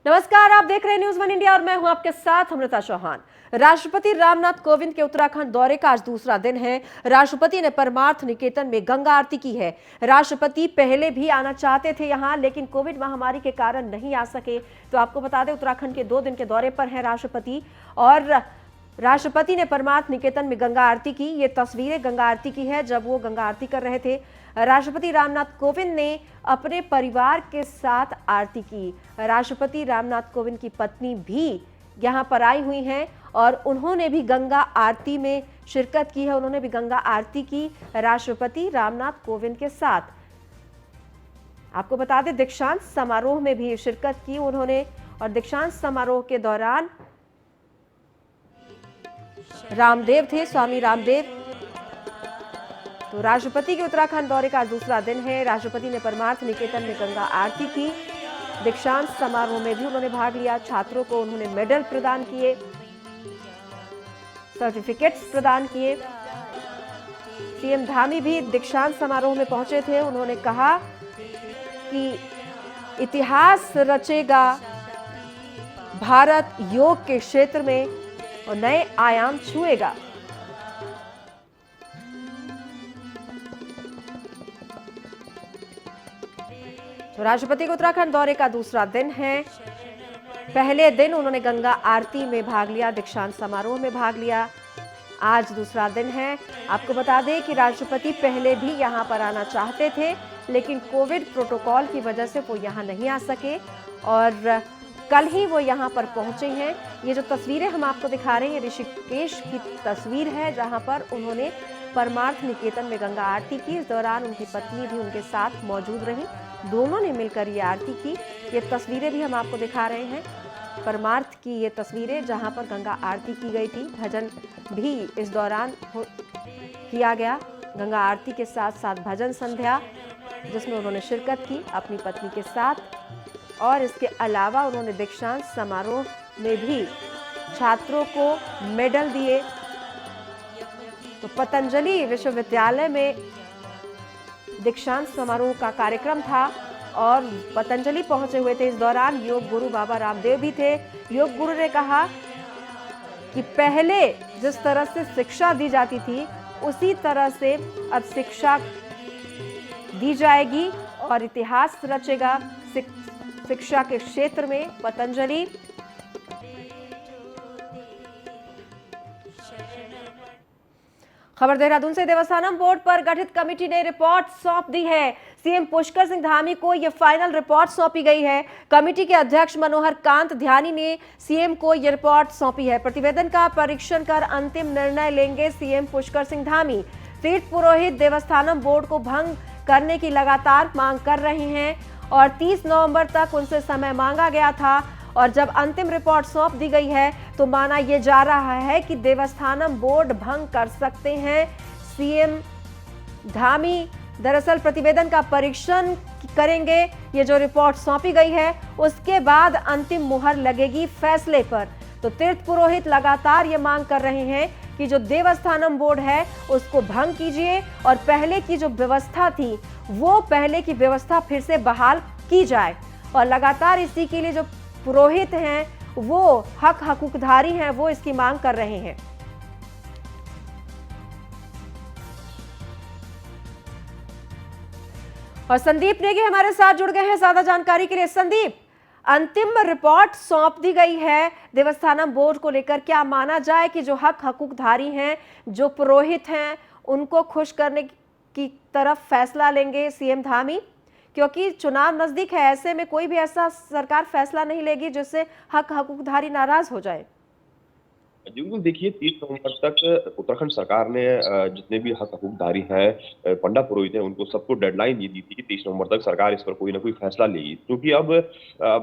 नमस्कार, आप देख रहे हैं न्यूज़ वन इंडिया और मैं हूं आपके साथ अमृता चौहान। राष्ट्रपति रामनाथ कोविंद के उत्तराखंड दौरे का आज दूसरा दिन है। राष्ट्रपति ने परमार्थ निकेतन में गंगा आरती की है। राष्ट्रपति पहले भी आना चाहते थे यहां, लेकिन कोविड महामारी के कारण नहीं आ सके। तो आपको बता दें, उत्तराखंड के 2 दिन के दौरे पर है राष्ट्रपति और राष्ट्रपति ने परमार्थ निकेतन में गंगा आरती की। ये तस्वीरें गंगा आरती की है जब वो गंगा आरती कर रहे थे। राष्ट्रपति रामनाथ कोविंद ने अपने परिवार के साथ आरती की। राष्ट्रपति रामनाथ कोविंद की पत्नी भी यहां पर आई हुई हैं और उन्होंने भी गंगा आरती में शिरकत की है। उन्होंने भी गंगा आरती की राष्ट्रपति रामनाथ कोविंद के साथ। आपको बता दें, दीक्षांत समारोह में भी शिरकत की उन्होंने और दीक्षांत समारोह के दौरान रामदेव थे, स्वामी रामदेव। तो राष्ट्रपति के उत्तराखंड दौरे का दूसरा दिन है। राष्ट्रपति ने परमार्थ निकेतन में गंगा आरती की। दीक्षांत समारोह में भी उन्होंने भाग लिया। छात्रों को उन्होंने मेडल प्रदान किए, सर्टिफिकेट्स प्रदान किए। सीएम धामी भी दीक्षांत समारोह में पहुंचे थे। उन्होंने कहा कि इतिहास रचेगा भारत योग के क्षेत्र में और नए आयाम छुएगा। तो राष्ट्रपति के उत्तराखंड दौरे का दूसरा दिन है। पहले दिन उन्होंने गंगा आरती में भाग लिया, दीक्षांत समारोह में भाग लिया। आज दूसरा दिन है। आपको बता दें कि राष्ट्रपति पहले भी यहां पर आना चाहते थे, लेकिन कोविड प्रोटोकॉल की वजह से वो यहां नहीं आ सके और कल ही वो यहां पर पहुंचे हैं। ये जो तस्वीरें हम आपको दिखा रहे हैं, ऋषिकेश की तस्वीर है जहां पर उन्होंने परमार्थ निकेतन में गंगा आरती की। इस दौरान उनकी पत्नी भी उनके साथ मौजूद रही। दोनों ने मिलकर ये आरती की। ये तस्वीरें भी हम आपको दिखा रहे हैं, परमार्थ की ये तस्वीरें जहां पर गंगा आरती की गई थी। भजन भी इस दौरान किया गया। गंगा आरती के साथ साथ भजन संध्या जिसमें उन्होंने शिरकत की अपनी पत्नी के साथ। और इसके अलावा उन्होंने दीक्षांत समारोह में भी छात्रों को मेडल दिए। तो पतंजलि विश्वविद्यालय में दीक्षांत समारोह का कार्यक्रम था और पतंजलि पहुंचे हुए थे। इस दौरान योग गुरु बाबा रामदेव भी थे। योग गुरु ने कहा कि पहले जिस तरह से शिक्षा दी जाती थी, उसी तरह से अब शिक्षा दी जाएगी और इतिहास रचेगा शिक्षा के क्षेत्र में पतंजलि। खबर देहरादून से, देवस्थानम बोर्ड पर गठित कमेटी ने रिपोर्ट सौंप दी है। सीएम पुष्कर सिंह धामी को यह फाइनल रिपोर्ट सौंपी गई है। कमेटी के अध्यक्ष मनोहर कांत ध्यानी ने सीएम को यह रिपोर्ट सौंपी है। प्रतिवेदन का परीक्षण कर अंतिम निर्णय लेंगे सीएम पुष्कर सिंह धामी। तीर्थ पुरोहित देवस्थानम बोर्ड को भंग करने की लगातार मांग कर रहे हैं और 30 नवंबर तक उनसे समय मांगा गया था और जब अंतिम रिपोर्ट सौंप दी गई है तो माना यह जा रहा है कि देवस्थानम बोर्ड भंग कर सकते हैं सीएम धामी। दरअसल प्रतिवेदन का परीक्षण करेंगे। ये जो रिपोर्ट सौंपी गई है उसके बाद अंतिम मुहर लगेगी फैसले पर। तो तीर्थ पुरोहित लगातार ये मांग कर रहे हैं कि जो देवस्थानम बोर्ड है उसको भंग कीजिए और पहले की जो व्यवस्था थी वो पहले की व्यवस्था फिर से बहाल की जाए। और लगातार इसी के लिए जो पुरोहित हैं, वो हकूकधारी हैं, वो इसकी मांग कर रहे हैं। और संदीप नेगी हमारे साथ जुड़ गए हैं ज्यादा जानकारी के लिए। संदीप, अंतिम रिपोर्ट सौंप दी गई है देवस्थानम बोर्ड को लेकर, क्या माना जाए कि जो हकूकधारी हैं, जो पुरोहित हैं, उनको खुश करने की तरफ फैसला लेंगे सीएम धामी? क्योंकि चुनाव नजदीक है, ऐसे में कोई भी ऐसा सरकार फैसला नहीं लेगी जिससे हकूकधारी नाराज हो जाए। जी बिल्कुल, देखिए 30 नवंबर तक उत्तराखंड सरकार ने जितने भी हकूकधारी हैं, पंडा पुरोहित हैं, उनको सबको डेडलाइन ये दी थी कि 30 नवंबर तक सरकार इस पर कोई ना कोई फैसला लेगी। क्योंकि अब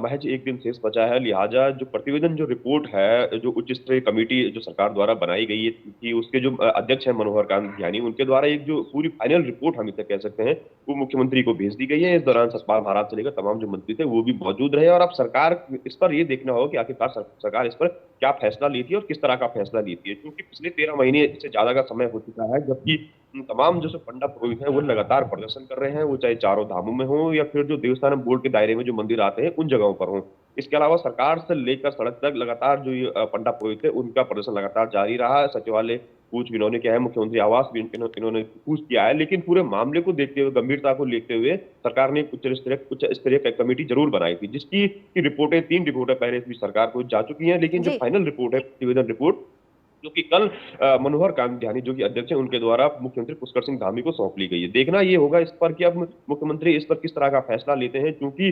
महज एक दिन शेष बचा है, लिहाजा जो प्रतिवेदन, जो रिपोर्ट है, जो उच्च स्तरीय कमेटी जो सरकार द्वारा बनाई गई थी, उसके जो अध्यक्ष हैं मनोहर कांत ध्यानी, उनके द्वारा एक जो पूरी फाइनल रिपोर्ट हम इसे कह सकते हैं वो मुख्यमंत्री को भेज दी गई है। इस दौरान सतपाल महाराज से लेकर तमाम जो मंत्री थे वो भी मौजूद रहे और अब सरकार इस पर ये देखना होगा कि आखिरकार सरकार इस पर क्या फैसला लेती है और किस तरह तरह का फैसला लेती है, क्योंकि पिछले 13 महीने से ज्यादा का समय हो चुका है, जबकि तमाम जो पंडा पुरोहित हैं वो लगातार प्रदर्शन कर रहे हैं, वो चाहे चारों धामों में हो या फिर जो देवस्थानम बोर्ड के दायरे में जो मंदिर आते हैं उन जगहों पर हो। इसके अलावा सरकार से लेकर सड़क तक लगातार जो ये पंडा पुरोहित है उनका प्रदर्शन लगातार जारी रहा है। सचिवालय कूच भी इन्होंने किया है, मुख्यमंत्री आवास भी इन्होंने कूच किया है, लेकिन पूरे मामले को देखते हुए, गंभीरता को देखते हुए सरकार ने एक उच्च स्तरीय कमेटी जरूर बनाई थी, जिसकी की रिपोर्टें 3 रिपोर्टें पहले भी सरकार को जा चुकी हैं, लेकिन जो जी। फाइनल रिपोर्ट है, प्रतिवेदन रिपोर्ट, जो कि कल मनोहर कामध्यानी जो कि अध्यक्ष हैं उनके द्वारा मुख्यमंत्री पुष्कर सिंह धामी को सौंप ली गई है। देखना ये होगा इस पर कि अब मुख्यमंत्री इस पर किस तरह का फैसला लेते हैं, क्योंकि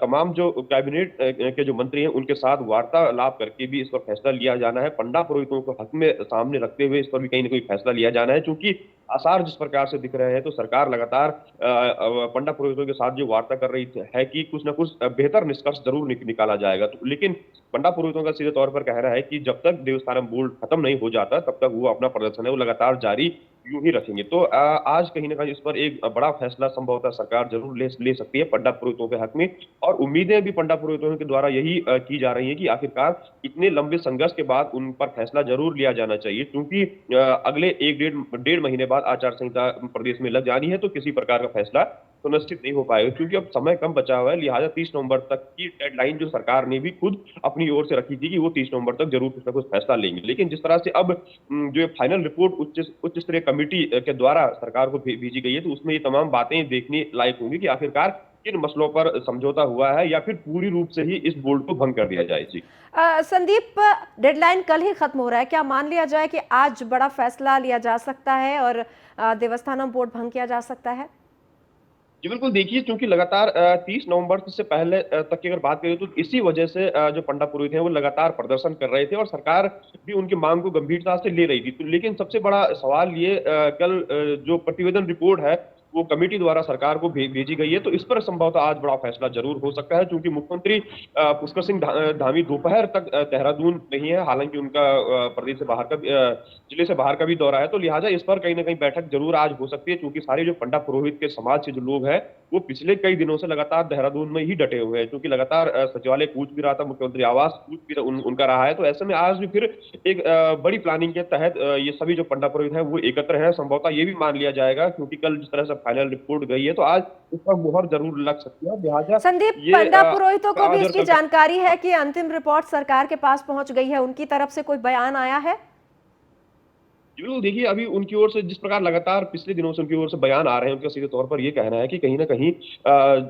तमाम जो कैबिनेट के जो मंत्री हैं उनके साथ वार्तालाप करके भी इस पर फैसला लिया जाना है। पंडा पुरोहितों को हक में सामने रखते हुए इस पर भी कहीं ना कहीं फैसला लिया जाना है, क्योंकि आसार जिस प्रकार से दिख रहे हैं तो सरकार लगातार पंडा पुरोहितों के साथ जो वार्ता कर रही है कि कुछ ना कुछ बेहतर निष्कर्ष जरूर निकाला जाएगा। तो लेकिन पंडा पुरोहितों का सीधे तौर पर कहना है कि जब तक देवस्थानम बोर्ड खत्म नहीं हो जाता तब तक वो अपना प्रदर्शन है वो लगातार जारी यूं ही रखेंगे। तो आज कहीं ना कहीं इस पर एक बड़ा फैसला संभवतः सरकार जरूर ले सकती है पंडा पुरोहितों के हक में, और उम्मीदें भी पंडा पुरोहितों के द्वारा यही की जा रही है कि आखिरकार इतने लंबे संघर्ष के बाद उन पर फैसला जरूर लिया जाना चाहिए, क्योंकि अगले एक डेढ़ महीने बाद आचार संहिता प्रदेश में लग जानी है, तो किसी प्रकार का फैसला सुनिश्चित नहीं हो पाएगा, क्योंकि अब समय कम बचा हुआ है। लिहाजा 30 नवंबर तक की डेडलाइन जो सरकार ने भी खुद अपनी ओर से रखी थी कि वो 30 नवंबर तक जरूर कुछ ना कुछ फैसला लेंगे, लेकिन जिस तरह से अब जो ये फाइनल रिपोर्ट उच्च स्तरीय कमेटी के द्वारा सरकार को भेजी गई है, तो उसमें ये तमाम बातें देखने लायक होंगी कि आखिरकार किन मसलों पर समझौता हुआ है या फिर पूरी रूप से ही इस बोर्ड को भंग कर दिया जाए। जी संदीप, डेडलाइन कल ही खत्म हो रहा है, क्या मान लिया जाए कि आज बड़ा फैसला लिया जा सकता है और देवस्थानम बोर्ड भंग किया जा सकता है? जी बिल्कुल, देखिए क्योंकि लगातार 30 नवंबर से पहले तक की अगर बात करें तो इसी वजह से जो पंडा पुरोहित हैं वो लगातार प्रदर्शन कर रहे थे और सरकार भी उनकी मांग को गंभीरता से ले रही थी। तो लेकिन सबसे बड़ा सवाल ये कल जो प्रतिवेदन रिपोर्ट है वो कमेटी द्वारा सरकार को भेजी गई है, तो इस पर संभवतः आज बड़ा फैसला जरूर हो सकता है, क्योंकि मुख्यमंत्री पुष्कर सिंह धामी दोपहर तक देहरादून नहीं है, हालांकि उनका प्रदेश से बाहर का जिले से बाहर का भी दौरा है, तो लिहाजा इस पर कहीं ना कहीं बैठक जरूर आज हो सकती है, क्योंकि सारे जो पंडा पुरोहित के समाज के जो लोग हैं वो पिछले कई दिनों से लगातार देहरादून में ही डटे हुए हैं, क्योंकि लगातार सचिवालय कूच भी रहा था, मुख्यमंत्री आवास कूच भी उनका रहा है। तो ऐसे में आज भी फिर एक बड़ी प्लानिंग के तहत ये सभी जो पंडा पुरोहित हैं वो एकत्र हैं। संभवतः ये भी मान लिया जाएगा, क्योंकि कल जिस तरह से फाइनल रिपोर्ट गई है तो आज इस पर मुहर जरूर लग सकती है। लिहाजा संदीप, ये पंडा पुरोहितों को भी आज और इसकी कल जानकारी है कि अंतिम रिपोर्ट सरकार के पास पहुंच गई है, उनकी तरफ से कोई बयान आया है? बिल्कुल, देखिए अभी उनकी ओर से जिस प्रकार लगातार पिछले दिनों से उनकी ओर से बयान आ रहे हैं, उनका सीधे तौर पर ये कहना है कि कहीं न कहीं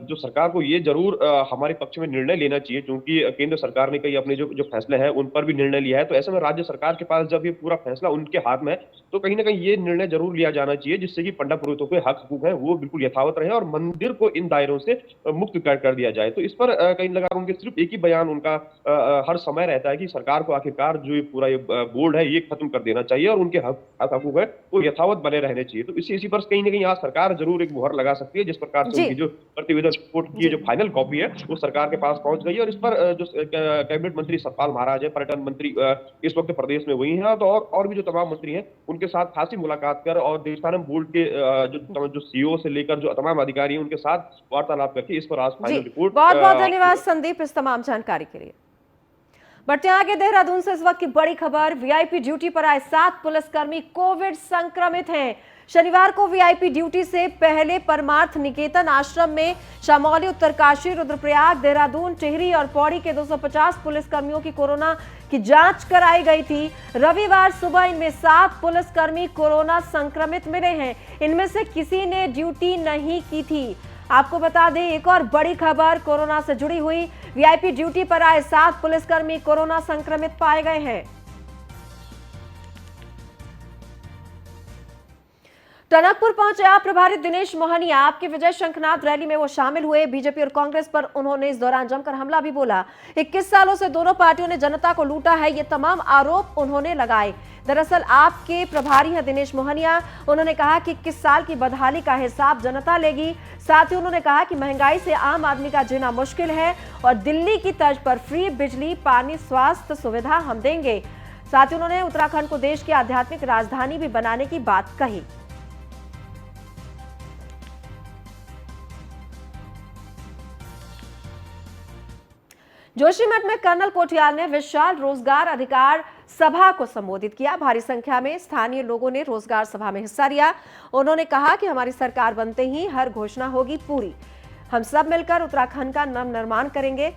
जो सरकार को ये ज़रूर हमारे पक्ष में निर्णय लेना चाहिए, क्योंकि केंद्र सरकार ने कई अपने जो जो फैसले हैं, उन पर भी निर्णय लिया है। तो ऐसे में राज्य सरकार के पास जब ये पूरा फैसला उनके हाथ में है, तो कहीं न कहीं ये निर्णय ज़रूर लिया जाना चाहिए, जिससे कि पंडा पुरोहितों के हक-हकूक हैं, वो बिल्कुल यथावत रहे और मंदिर को इन दायरों से मुक्त कर दिया जाए। तो इस पर कहीं लगा उनके सिर्फ़ एक ही बयान उनका हर समय रहता है कि सरकार को आखिरकार जो ये पूरा ये बोर्ड है, ये खत्म कर देना चाहिए और उनके हक-हकूक है वो यथावत बने रहने चाहिए। तो इसी पर कहीं न कहीं आज सरकार ज़रूर एक मुहर लगा सकती है, जिस प्रकार से जी। उनकी जो प्रतिवेदन रिपोर्ट की जी। जो फाइनल कॉपी है, वो सरकार के पास पहुँच गई है और इस पर जो कैबिनेट मंत्री सतपाल महाराज हैं, पर्यटन मंत्री इस वक्त प्रदेश में वही हैं, तो और भी जो तमाम मंत्री हैं, उनके साथ खासी मुलाकात कर और देवस्थानम बोर्ड के जो सीईओ से लेकर जो तमाम अधिकारी हैं, उनके साथ वार्तालाप करके इस पर आज जी, फाइनल रिपोर्ट बहुत बहुत धन्यवाद संदीप इस तमाम जानकारी के लिए। बढ़ते हैं आगे, देहरादून से इस वक्त की बड़ी खबर, वीआईपी ड्यूटी पर आए 7 पुलिसकर्मी कोविड संक्रमित हैं। शनिवार को वीआईपी ड्यूटी से पहले परमार्थ निकेतन आश्रम में शामौली, उत्तरकाशी, रुद्रप्रयाग, देहरादून, टिहरी और पौड़ी के 250 पुलिसकर्मियों की कोरोना की जांच कराई गई थी। रविवार सुबह इनमें 7 पुलिसकर्मी कोरोना संक्रमित मिले हैं। इनमें से किसी ने ड्यूटी नहीं की थी। आपको बता दें, एक और बड़ी खबर कोरोना से जुड़ी हुई, वीआईपी ड्यूटी पर आए 7 पुलिसकर्मी कोरोना संक्रमित पाए गए हैं। टनकपुर पहुंचे आप प्रभारी दिनेश मोहनिया। आपके विजय शंखनाथ रैली में वो शामिल हुए। बीजेपी और कांग्रेस पर उन्होंने इस दौरान जमकर हमला भी बोला। 21 सालों से दोनों पार्टियों ने जनता को लूटा है, ये तमाम आरोप उन्होंने लगाए। दरअसल आपके प्रभारी हैं दिनेश मोहनिया। उन्होंने कहा कि 21 साल की बदहाली का हिसाब जनता लेगी। साथ ही उन्होंने कहा कि महंगाई से आम आदमी का जीना मुश्किल है और दिल्ली की तर्ज पर फ्री बिजली, पानी, स्वास्थ्य सुविधा हम देंगे। साथ ही उन्होंने उत्तराखंड को देश की आध्यात्मिक राजधानी भी बनाने की बात कही। जोशीमठ में कर्नल कोठियाल ने विशाल रोजगार अधिकार सभा को संबोधित किया। भारी संख्या में स्थानीय लोगों ने रोजगार सभा में हिस्सा लिया। उन्होंने कहा कि हमारी सरकार बनते ही हर घोषणा होगी पूरी। हम सब मिलकर उत्तराखंड का नव निर्माण करेंगे।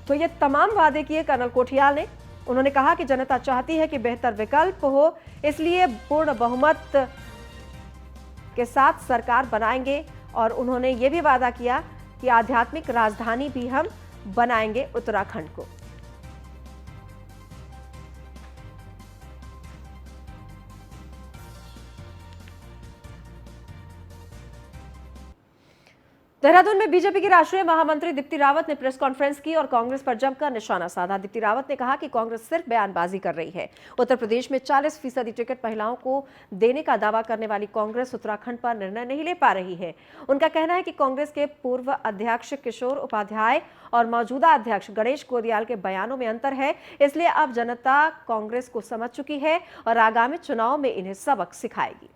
तो ये तमाम वादे किए कर्नल कोठियाल ने। उन्होंने कहा कि जनता चाहती है कि बेहतर विकल्प हो, इसलिए पूर्ण बहुमत के साथ सरकार बनाएंगे। और उन्होंने ये भी वादा किया कि आध्यात्मिक राजधानी भी हम बनाएंगे उत्तराखंड को। देहरादून में बीजेपी की राष्ट्रीय महामंत्री दीप्ति रावत ने प्रेस कॉन्फ्रेंस की और कांग्रेस पर जमकर निशाना साधा। दीप्ति रावत ने कहा कि कांग्रेस सिर्फ बयानबाजी कर रही है। उत्तर प्रदेश में 40% टिकट महिलाओं को देने का दावा करने वाली कांग्रेस उत्तराखंड पर निर्णय नहीं ले पा रही है। उनका कहना है कि कांग्रेस के पूर्व अध्यक्ष किशोर उपाध्याय और मौजूदा अध्यक्ष गणेश गोदियाल के बयानों में अंतर है, इसलिए अब जनता कांग्रेस को समझ चुकी है और आगामी चुनाव में इन्हें सबक सिखाएगी।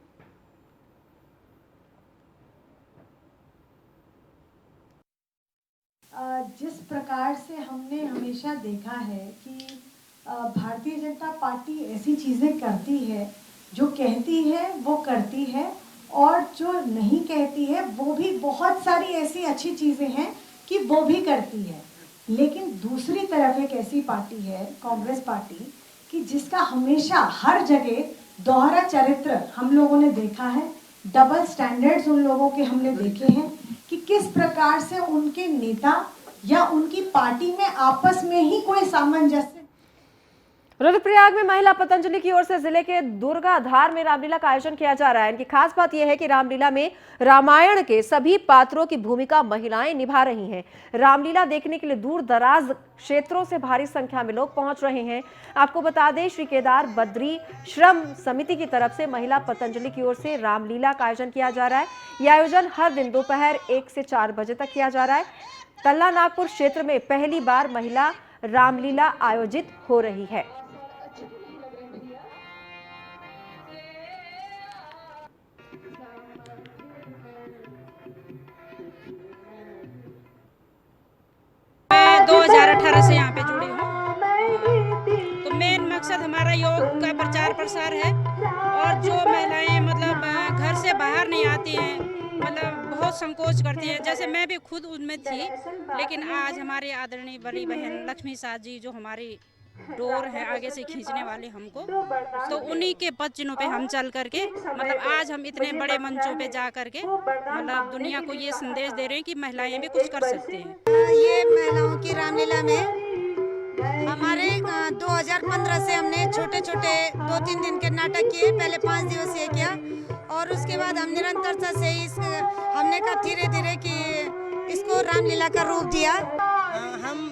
जिस प्रकार से हमने हमेशा देखा है कि भारतीय जनता पार्टी ऐसी चीज़ें करती है, जो कहती है वो करती है, और जो नहीं कहती है वो भी बहुत सारी ऐसी अच्छी चीज़ें हैं कि वो भी करती है। लेकिन दूसरी तरफ एक ऐसी पार्टी है कांग्रेस पार्टी कि जिसका हमेशा हर जगह दोहरा चरित्र हम लोगों ने देखा है। डबल स्टैंडर्ड्स उन लोगों के हमने देखे हैं कि किस प्रकार से उनके नेता या उनकी पार्टी में आपस में ही कोई सामंजस्य। रुद्रप्रयाग में महिला पतंजलि की ओर से जिले के दुर्गाधार में रामलीला का आयोजन किया जा रहा है। इनकी खास बात यह है कि रामलीला में रामायण के सभी पात्रों की भूमिका महिलाएं निभा रही हैं। रामलीला देखने के लिए दूर दराज क्षेत्रों से भारी संख्या में लोग पहुंच रहे हैं। आपको बता दें, श्री केदार बद्री श्रम समिति की तरफ से महिला पतंजलि की ओर से रामलीला का आयोजन किया जा रहा है। यह आयोजन हर दिन दोपहर 1 से 4 बजे तक किया जा रहा है। तल्ला नागपुर क्षेत्र में पहली बार महिला रामलीला आयोजित हो रही है। मैं 2018 से यहाँ पे जुड़ी हूँ। तो मेन मकसद हमारा योग का प्रचार प्रसार है। और जो महिलाएं मतलब घर से बाहर नहीं आती हैं, मतलब बहुत संकोच करती हैं, जैसे मैं भी खुद उनमें थी, लेकिन आज हमारे आदरणीय बड़ी बहन लक्ष्मी साथ जी जो हमारी डोर है आगे से खींचने वाले हमको, तो उन्हीं के पद चिन्हों पे हम चल करके मतलब आज हम इतने बड़े मंचों पे जा करके मतलब दुनिया को ये संदेश दे रहे हैं कि महिलाएं भी कुछ कर सकती हैं। ये महिलाओं की रामलीला में हमारे 2015 से हमने छोटे छोटे 2-3 दिन के नाटक किए। पहले 5 दिवसीय किया और उसके बाद हम निरंतरता से हमने कहा धीरे धीरे कि इसको रामलीला का रूप दिया।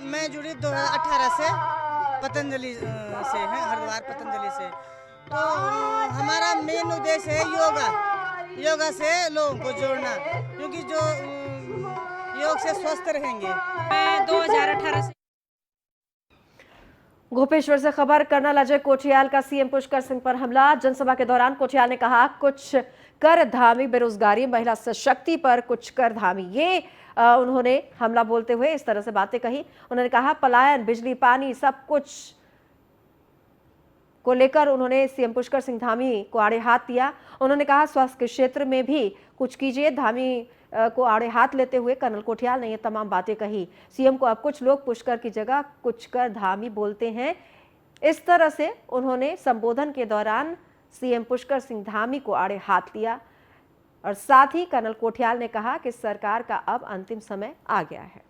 मैं जुड़ी 2018 से पतंजलि से है, हरिद्वार पतंजलि से। तो हमारा मेन उद्देश्य है योगा से लोगों को जोड़ना, क्योंकि जो योग से स्वस्थ रहेंगे। मैं 2018 से गोपेश्वर से खबर। कर्नल अजय कोठियाल का सीएम पुष्कर सिंह पर हमला। जनसभा के दौरान कोठियाल ने कहा, कुछ कर धामी बेरोजगारी, महिला सशक्ति पर कुछ कर धामी। ये उन्होंने हमला बोलते हुए इस तरह से बातें कही। उन्होंने कहा पलायन, बिजली, पानी सब कुछ को लेकर उन्होंने सीएम पुष्कर सिंह धामी को आड़े हाथ दिया। उन्होंने कहा स्वास्थ्य के क्षेत्र में भी कुछ कीजिए। धामी को आड़े हाथ लेते हुए कर्नल कोठियाल ने ये तमाम बातें कही। सीएम को अब कुछ लोग पुष्कर की जगह कुछ कर धामी बोलते हैं। इस तरह से उन्होंने संबोधन के दौरान सीएम पुष्कर सिंह धामी को आड़े हाथ लिया और साथ ही कर्नल कोठियाल ने कहा कि सरकार का अब अंतिम समय आ गया है।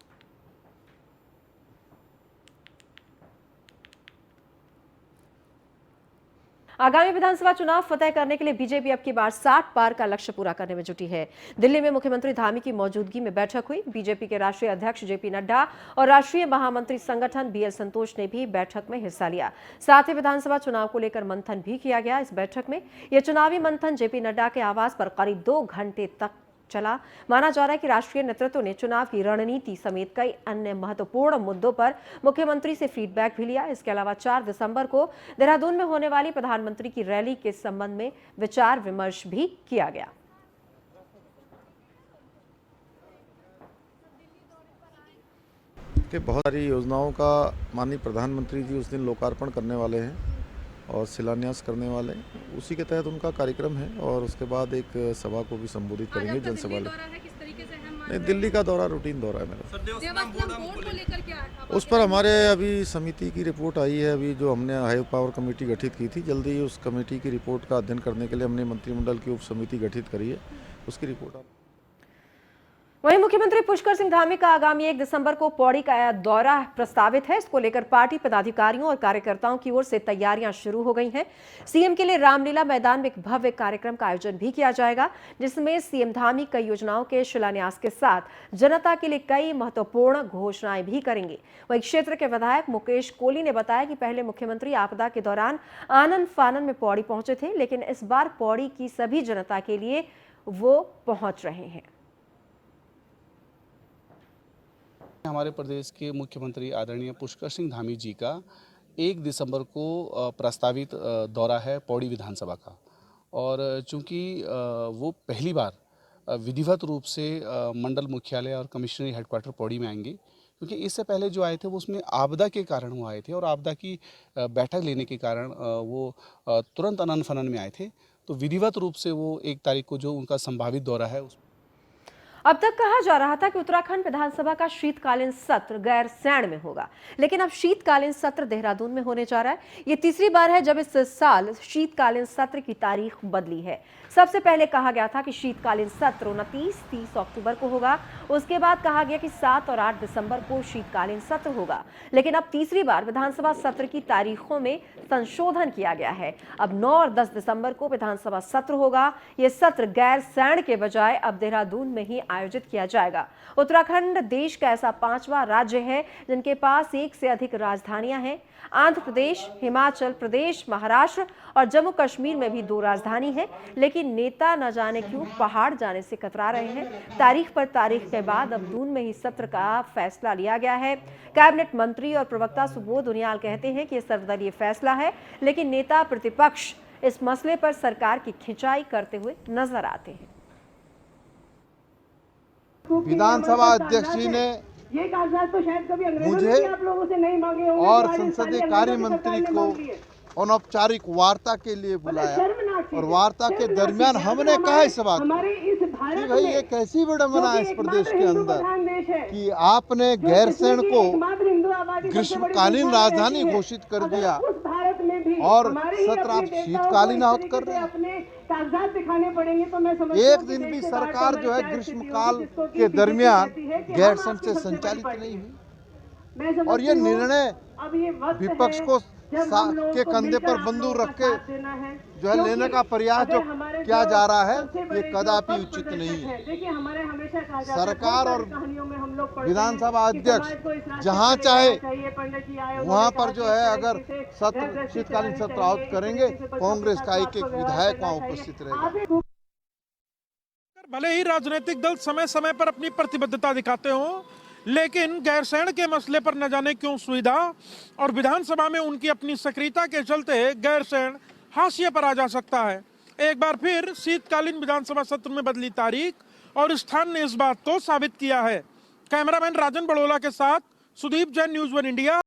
आगामी विधानसभा चुनाव फतेह करने के लिए बीजेपी अब की बार 60 पार का लक्ष्य पूरा करने में जुटी है। दिल्ली में मुख्यमंत्री धामी की मौजूदगी में बैठक हुई। बीजेपी के राष्ट्रीय अध्यक्ष जेपी नड्डा और राष्ट्रीय महामंत्री संगठन बीएल संतोष ने भी बैठक में हिस्सा लिया। साथ ही विधानसभा चुनाव को लेकर मंथन भी किया गया। इस बैठक में यह चुनावी मंथन जेपी नड्डा के आवास पर करीब 2 घंटे तक चला। माना जा रहा है कि राष्ट्रीय नेतृत्व ने चुनाव की रणनीति समेत कई अन्य महत्वपूर्ण मुद्दों पर मुख्यमंत्री से फीडबैक भी लिया। इसके अलावा 4 दिसंबर को देहरादून में होने वाली प्रधानमंत्री की रैली के संबंध में विचार विमर्श भी किया गया। कि बहुत सारी योजनाओं का माननीय प्रधानमंत्री जी उस दिन लोकार्पण करने वाले हैं और शिलान्यास करने वाले हैं। उसी के तहत उनका कार्यक्रम है और उसके बाद एक सभा को भी संबोधित करेंगे जनसभा में। नहीं, दिल्ली का दौरा रूटीन दौरा है मेरा। उस पर हमारे अभी समिति की रिपोर्ट आई है, अभी जो हमने हाई पावर कमेटी गठित की थी, जल्दी ही उस कमेटी की रिपोर्ट का अध्ययन करने के लिए हमने मंत्रिमंडल की उप समिति गठित करी है, उसकी रिपोर्ट वहीं मुख्यमंत्री पुष्कर सिंह धामी का आगामी 1 दिसंबर को पौड़ी का दौरा प्रस्तावित है। इसको लेकर पार्टी पदाधिकारियों और कार्यकर्ताओं की ओर से तैयारियां शुरू हो गई हैं। सीएम के लिए रामलीला मैदान में एक भव्य कार्यक्रम का आयोजन भी किया जाएगा, जिसमें सीएम धामी कई योजनाओं के शिलान्यास के साथ जनता के लिए कई महत्वपूर्ण घोषणाएं भी करेंगे। वहीं क्षेत्र के विधायक मुकेश कोहली ने बताया कि पहले मुख्यमंत्री आपदा के दौरान आनन फानन में पौड़ी पहुंचे थे, लेकिन इस बार पौड़ी की सभी जनता के लिए वो पहुंच रहे हैं। हमारे प्रदेश के मुख्यमंत्री आदरणीय पुष्कर सिंह धामी जी का 1 दिसंबर को प्रस्तावित दौरा है पौड़ी विधानसभा का, और चूंकि वो पहली बार विधिवत रूप से मंडल मुख्यालय और कमिश्नरी हेडक्वार्टर पौड़ी में आएंगे, क्योंकि इससे पहले जो आए थे वो उसमें आपदा के कारण वो आए थे और आपदा की बैठक लेने के कारण वो तुरंत अनन फनन में आए थे। तो विधिवत रूप से वो 1 तारीख को जो उनका संभावित दौरा है उस अब तक कहा जा रहा था कि उत्तराखंड विधानसभा का शीतकालीन सत्र गैरसैंण में होगा, लेकिन अब शीतकालीन सत्र देहरादून में होने जा रहा है। ये तीसरी बार है जब इस साल शीतकालीन सत्र की तारीख बदली है। सबसे पहले कहा गया था कि शीतकालीन सत्र 29-30 अक्टूबर को होगा। उसके बाद कहा गया कि 7 और 8 दिसंबर को शीतकालीन सत्र होगा, लेकिन अब तीसरी बार विधानसभा सत्र की तारीखों में संशोधन किया गया है। अब 9 और 10 दिसंबर को विधानसभा सत्र होगा। यह सत्र गैरसैंण के बजाय अब देहरादून में ही आयोजित किया जाएगा। उत्तराखंड देश का ऐसा 5वां राज्य है जिनके पास 1 से अधिक राजधानियां हैं। आंध्र प्रदेश, हिमाचल प्रदेश, महाराष्ट्र और जम्मू कश्मीर में भी 2 राजधानी हैं, लेकिन नेता न जाने क्यों पहाड़ जाने से कतरा रहे हैं। तारीख पर तारीख के बाद अब दून में ही सत्र का फैसला लिया गया है। कैबिनेट मंत्री और प्रवक्ता सुबोध उनियाल कहते हैं कि यह सर्वदलीय फैसला है, लेकिन नेता प्रतिपक्ष इस मसले पर सरकार की खिंचाई करते हुए नजर आते हैं। विधानसभा अध्यक्ष जी ने ये कागजात तो शायद कभी अंग्रेजों मुझे ने आप लोगों से नहीं मांगे होंगे, और तो संसदीय कार्य मंत्री को अनौपचारिक वार्ता के लिए बुलाया और वार्ता के दरमियान हमने कहा इस बात कि भाई ये कैसी विडंबना है इस प्रदेश के अंदर कि आपने गैरसैंण को ग्रीष्मकालीन राजधानी घोषित कर दिया और सत्र आप शीतकालीन आहूत कर रहे हैं। कागजात दिखाने पड़ेंगे तो मैं समझती एक दिन भी सरकार जो है ग्रीष्मकाल के दरमियान गैरसैंण से संचालित नहीं हुई, और ये निर्णय विपक्ष को के कंधे पर बंदूक रख के जो है लेने का प्रयास जो किया जा रहा है, ये कदापि उचित नहीं है। सरकार और विधानसभा अध्यक्ष जहां चाहे वहां पर जो है अगर सत्र शीतकालीन सत्र आहूत करेंगे, कांग्रेस का एक विधायक वहां उपस्थित रहेगा। भले ही राजनीतिक दल समय समय पर अपनी प्रतिबद्धता दिखाते हों, लेकिन गैरसैंण के मसले पर न जाने क्यों सुविधा और विधानसभा में उनकी अपनी सक्रियता के चलते गैरसैंण हाशिए पर आ जा सकता है। एक बार फिर शीतकालीन विधानसभा सत्र में बदली तारीख और स्थान ने इस बात को साबित किया है। कैमरामैन राजन बड़ोला के साथ सुदीप जैन, न्यूज़ 1 इंडिया।